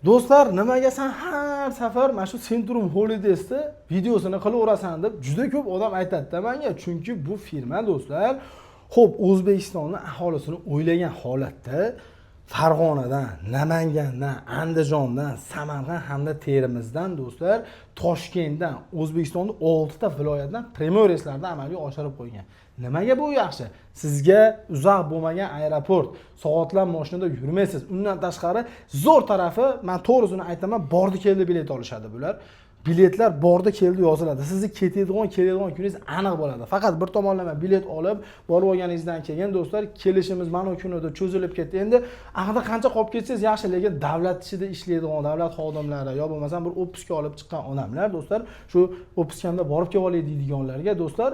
Do'stlar, nimaga sen har safar mana shu Centrum Holidays'da videosini qilaverasan deb juda ko'p odam aytadi menga. Chunki bu firma do'stlar, xo'p, O'zbekistonning aholisini o'ylagan holatda Farg'onadan, Namangandan, Andijondan, Samarqand hamda Termizdan do'stlar, Toshkentdan, O'zbekistonning 6 ta viloyatdan premyer reyslarni amalga oshirib qo'ygan. Nimaga bu yaxshi? Sizga uzoq bo'lmagan aeroport, soatlab mashinada yurmaysiz. Undan tashqari zo'r tarafi, men to'g'risini aytaman, bordi keldi bilet olishadi bular. Biletlar bordi keldi yoziladi. Sizni keladigan kuningiz aniq bo'ladi. Faqat bir tomonlama bilet olib, borib olganingizdan keyin do'stlar, kelishimiz mana kunida cho'zilib ketdi. Endi aqda qancha qolib ketsangiz yaxshi, lekin davlat ishida ishlaydigan davlat xodimlari yo bo'lmasa bir otpuska olib chiqqan odamlar do'stlar, shu otpuskamda borib kelib olay deydiganlarga do'stlar,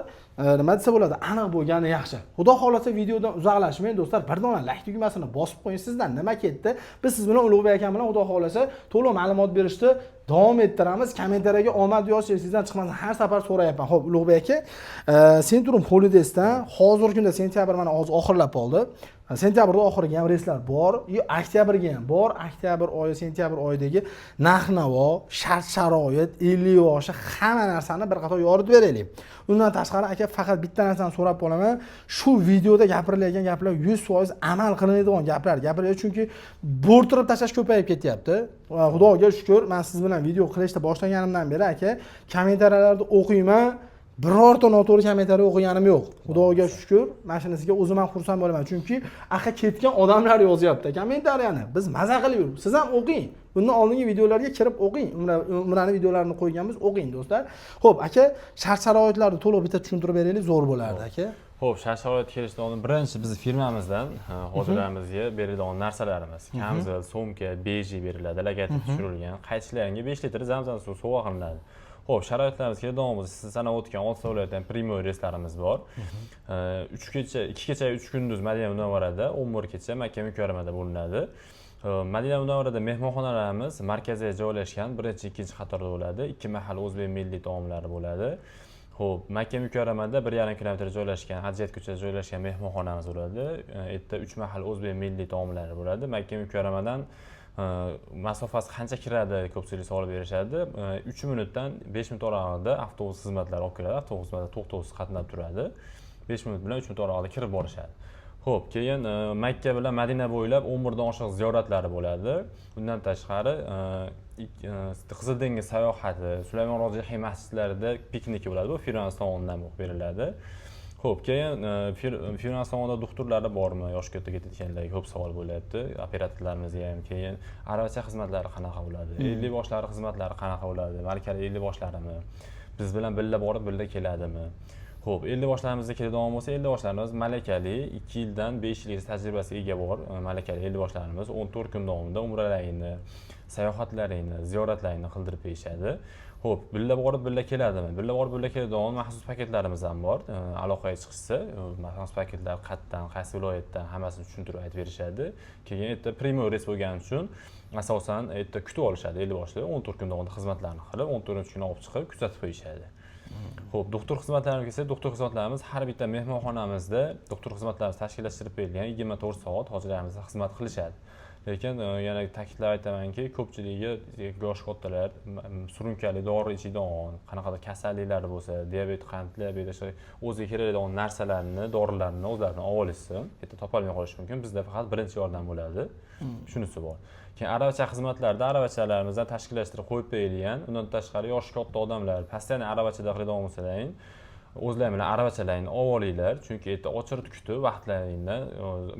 nima desa bo'ladi, aniq bo'lgani yaxshi. Xudo xolasa videodan uzoqlashmang do'stlar, bir dona like tugmasini bosib qo'ying. Sizdan nima ketdi? Biz siz bilan Ulug'bek akam bilan xudo xolasa to'liq ma'lumot berishni davom ettiramiz. Kommentariyaga omad yozing, sizdan chiqmasa har safar so'rayapman. Xo'p, Ulug'bek aka, Centrum Holidays'dan hozirgi kunda sentyabr mana hozir oxirlab qoldi. Sentyabrda oxiriga ham reyslar bor, oktyabrga ham bor. Oktyabr oyi, sentyabr oyidagi narx-navo, shart-sharoit, 50 yoshi hamma narsani bir qator yoritib beraylik. Undan tashqari aka, faqat bitta narsani so'rab qolaman. Shu videoda gapirilgan gaplar 100% amal qilinadigan gaplar. Gapirlar chunki bo'rtirib tashlash ko'payib ketyapti. Xudoga shukr, men siz bilan video qilishni boshlaganimdan beri aka, kommentariyalarda o'qiyman. Birorta noto'g'ri kommentariy o'qiganim yo'q. Xudoga shukr, mashinasiga o'zim ham xursand bo'laman. Chunki aka ketgan odamlar yozyapti kommentariyani. Biz maza qilib yuribmiz. Siz ham o'qing. Bundan oldingi videolarga kirib o'qing. Umrani videolarini qo'yganmiz, o'qing do'stlar. Xo'p, aka, shart-sharoitlarni to'liq bitta tushuntirib beraylik, zo'r bo'lardi aka. Xo'p, shart-sharoit kelishdan oldin birinchi biz firmamizdan hozirlarimizga beriladigan narsalarimiz, kamzil, so'mka, beji beriladi, logotipi tushirilgan, qaytishlaringga 5 litr zamzam suvi sovg'a qilinadi. Xo'p, sharoitlarimizga davomida siz sanab o'tgan 6 viloyatdan premyer reyslarimiz bor. 2 kecha 3 kunduz Madina Munavvarada, 11 kecha Makka Mukarramada bo'linadi. Madina Munavvarada mehmonxonalarimiz markazga joylashgan, birinchi, ikkinchi qatorda bo'ladi. 2 mahal o'zbek milliy taomlari bo'ladi. Xo'p, Makka Mukarramada 1,5 kilometr joylashgan, Hajjat ko'chasida joylashgan mehmonxonamiz bo'ladi. Erta 3 mahal o'zbek milliy taomlari bo'ladi. Makka Mukarramadan masofasi qancha kiradi, ko'pchilik savol berishadi. 3 minutdan 5 minut oralida avtobus xizmatlari olib keladi. Avtobus xizmati to'xtovsiz qatnab turadi. 5 minut bilan 3 minut oralida kirib borishadi. Xo'p, keyin Makka bilan Madina bo'ylab 11 dan oshiq ziyoratlari bo'ladi. Undan tashqari Qizil dengiz sayohati, Sulaymon Rojixiy masjidlarida pikniki bo'ladi. Bu firmamiz tomonidan beriladi. Xo'p, keyin firma tomonidan doktorlari bormi, yosh katta ketayotganlarga ko'p savol bo'lyapti. Operatorlarimizga ham. Keyin aravacha xizmatlari qanaqa bo'ladi? 50 boshlari xizmatlari qanaqa bo'ladi? Malakali 50 boshlarimi? Biz bilan birga borib, birga keladimi? Xo'p, 50 boshlarimizga keladigan bo'lsa, 50 boshlarimiz malakali, 2 yildan 5 yilgacha tajribasiga ega bor malakali 50 boshlarimiz 14 kun davomida umralarini, sayohatlarini, ziyoratlarini qildirib berishadi. Xo'p, birga borib, birga keladimi? Birga borib, birga keladigan maxsus paketlarimiz ham bor. Aloqaga chiqishsa, maxsus paketlar qayerdan, qaysi viloyatdan hammasini tushuntirib aytib berishadi. Keyin erta premyer reys bo'lgani uchun asosan erta kutib olishadi 50 boshlar, 14 kun davomida xizmatlarni qilib, 14-kuni olib chiqib kuzatib qo'yishadi. Xo'p, doktor xizmatlariga kelsak, doktor xizmatlarimiz har bitta mehmonxonamizda doktor xizmatlarimiz tashkillashtirib berilgan 24 soat hojilarimiz xizmat qilishadi. Lekin yana ta'kidlab aytamanki, ko'pchiligi yosh kattalar surunkali dori ichadigan, qanaqadir kasalliklari bo'lsa, diabet, qand diabeti, o'ziga kerakli narsalarni, dorilarni o'zlaridan olib olishsin, yerda topolmay qolishi mumkin. Bizda faqat birinchi yordam bo'ladi. Shunisi bor. Keyin aravacha xizmatlarida aravachalarimizdan tashkillashtirib qo'yib berilgan. Undan tashqari yosh katta odamlar pastidan aravachada qiladigan bo'lsalar, o'zlari bilan aravachalarni olib olinglar, chunki erta ochirib kutib vaqtlaringda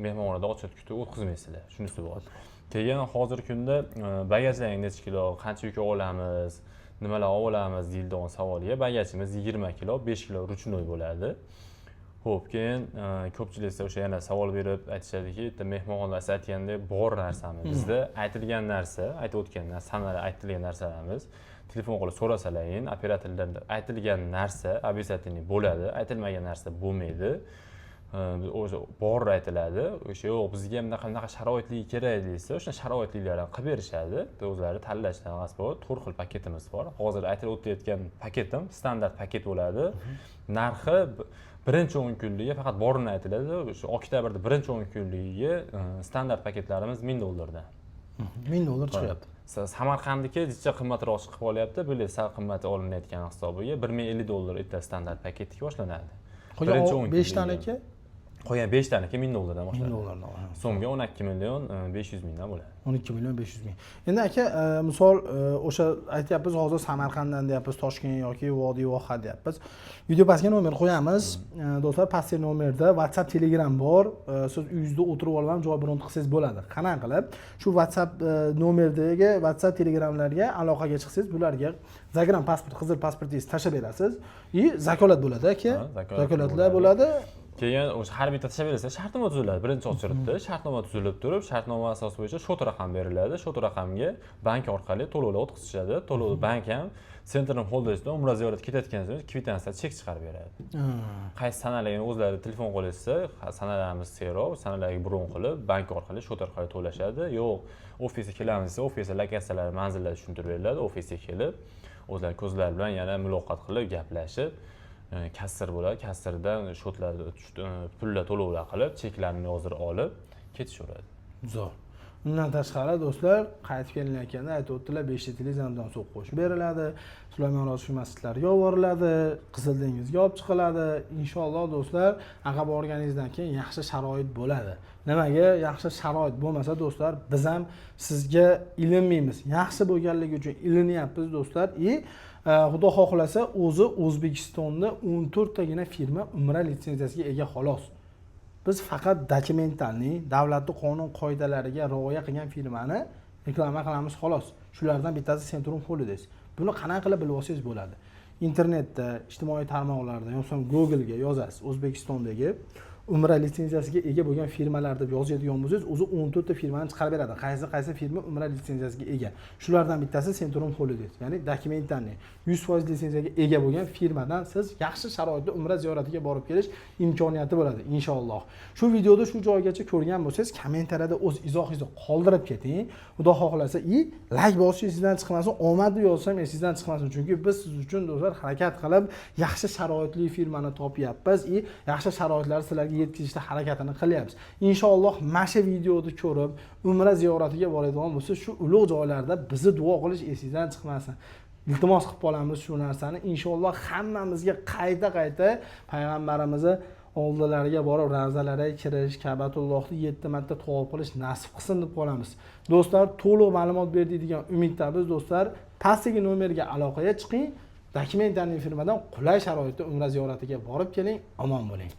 mehmonxonada ochirib kutib o'tkazmaysizlar. Shunisi bor. Keyin hozirgi kunda bagajlaring necha kilo, qancha yuk olamiz, nimalar olamiz deyiladigan savolga bagajimiz 20 kilo, 5 kilo ruchnoy bo'ladi. Xo'p, keyin ko'pchilik o'sha yana savol berib aytishadiki, mehmonxonalar aytganda bor narsami? Bizda aytilgan narsa, aytib o'tgan narsalar, aytilgan narsalarimiz telefon orqali so'rasalaring, operatorlar aytilgan narsa обязательно bo'ladi, aytilmagan narsa bo'lmaydi. O'sha bor aytiladi. O'sha yo'q, bizga ham qanaqa sharoitli kerak desa, o'sha sharoitlilarni qilib berishadi. O'zlari tanlashdan bor. 4 xil paketimiz bor. Hozir aytib o'tayotgan paketim standart paket bo'ladi. Narxi birinchi 10 kunligiga faqat borini aytiladi. O'sha oktyabrda birinchi 10 kunligiga standart paketlarimiz $1000 dan. $1000 chiqyapti. Samarqandniki jicha qimmatroq chiqib qolyapti. Bular sal qimmat olinayotgan hisobiga $1050 bitta standart paketga boshlanadi. Qolgan 5 taniki Qolgan 5 taniki $1000 dan boshlanadi. $1000. So'mga 12.500.000 dan bo'ladi. 12.500.000. Endi aka, misol o'sha aytyapmiz, hozir Samarqanddan deyapmiz, Toshkent yoki Vodiy Voha deyapmiz. Video pastga nomer qo'yamiz. Do'stlar, pastki nomerda WhatsApp, Telegram bor. Siz uyingizda o'tirib olib ham joy biron qilsangiz bo'ladi. Qanaqa qilib? Shu WhatsApp nomerdagi WhatsApp, Telegramlarga aloqaga chiqsangiz, bularga Zagram pasport, qizil pasportingizni tashlab berasiz. Zakolat bo'ladi aka. Zakolatlar bo'ladi. Keyin o'sha har bitta tashlab bersa, shartnoma tuziladi. Birinchi ochiribdi, shartnoma tuzilib turib, shartnoma asosi bo'yicha shot raqam beriladi. Shot raqamga bank orqali to'lovlar o'tkazishadi. To'lov bank ham Centrum Holdersdan Umra ziyoratga ketayotganingiz kvitansiya chek chiqarib beradi. Qaysi sanalarni o'zlari telefon qo'lashsa, sanalarimiz seroq, sanalarga bron qilib, bank orqali shot orqali to'lashadi. Yo'q, ofisga kelamiz desa, ofisda lokatsiyalar, manzillar tushuntirib beriladi. Ofisga kelib, o'zlari ko'zlar bilan yana muloqot qilib, gaplashib, kassir bo'ladi, kassirdan shotlarni pullar to'lovlar qilib, cheklarni yozdirib olib ketishaveradi. Zo'r. Undan tashqari do'stlar, qaytib kelinayotganda aytib o'tdilar, 5 litr zamzam suv qo'shib beriladi, Sulaymon Roziyev masjidlariga yuboriladi, Qizil dengizga olib chiqiladi. Inshaalloh do'stlar, aqab borganingizdan keyin yaxshi sharoit bo'ladi. Nimaga yaxshi sharoit bo'lmasa do'stlar, biz ham sizga ilinmaymiz. Yaxshi bo'lganligi uchun ilinyapmiz do'stlar. Xudo xohlasa, o'zi O'zbekistonda 14 tagina firma Umra litsenziyasiga ega xolos. Biz faqat dokumentalni, davlatning qonun qoidalariga rioya qilgan firmani reklama qilamiz xolos. Shulardan bittasi Centrum Holidays. Buni qanaqa qilib bilib olsangiz bo'ladi. Internetda, ijtimoiy tarmoqlarda, yoki Google ga yozasiz, O'zbekistondagi Umra litsenziyasiga ega bo'lgan firmalar deb yozadigan bo'lsangiz, o'zi 14 ta firmani chiqarib beradi. Qaysi firma Umra litsenziyasiga ega. Shulardan bittasi Centrum Holidays, ya'ni dokumentalni 100% litsenziyaga ega bo'lgan firmadan siz yaxshi sharoitda Umra ziyoratiga borib kelish imkoniyati bo'ladi inshaalloh. Shu videoda shu joygacha ko'rgan bo'lsangiz, kommentariyada o'z izohingizni qoldirib keting. Xudo xohlasa, like bosish sizdan chiqmasin, omadli yozsam sizdan chiqmasin. Chunki biz siz uchun do'stlar harakat qilib, yaxshi sharoitli firmani topyapmiz, yaxshi sharoitlar sizlarga yetkazishda harakatini qilyapmiz. Inshaalloh mana shu videoni ko'rib, Umra ziyoratiga boradigan bo'lsa, shu ulug' joylarda bizni duo qilish esingizdan chiqmasin. Iltimos qilib qolamiz shu narsani. Inshaalloh hammamizga qayta payg'ambarimizni oldilariga borib, ravzalarga kirish, Ka'batullohni 7 marta tavof qilish nasib qilsin deb qolamiz. Do'stlar, to'liq ma'lumot berdik degan umiddamiz do'stlar. Pastdagi nomerga aloqaga chiqing. Dokumentalniy firmadan qulay sharoitda Umra ziyoratiga borib keling, omon bo'ling.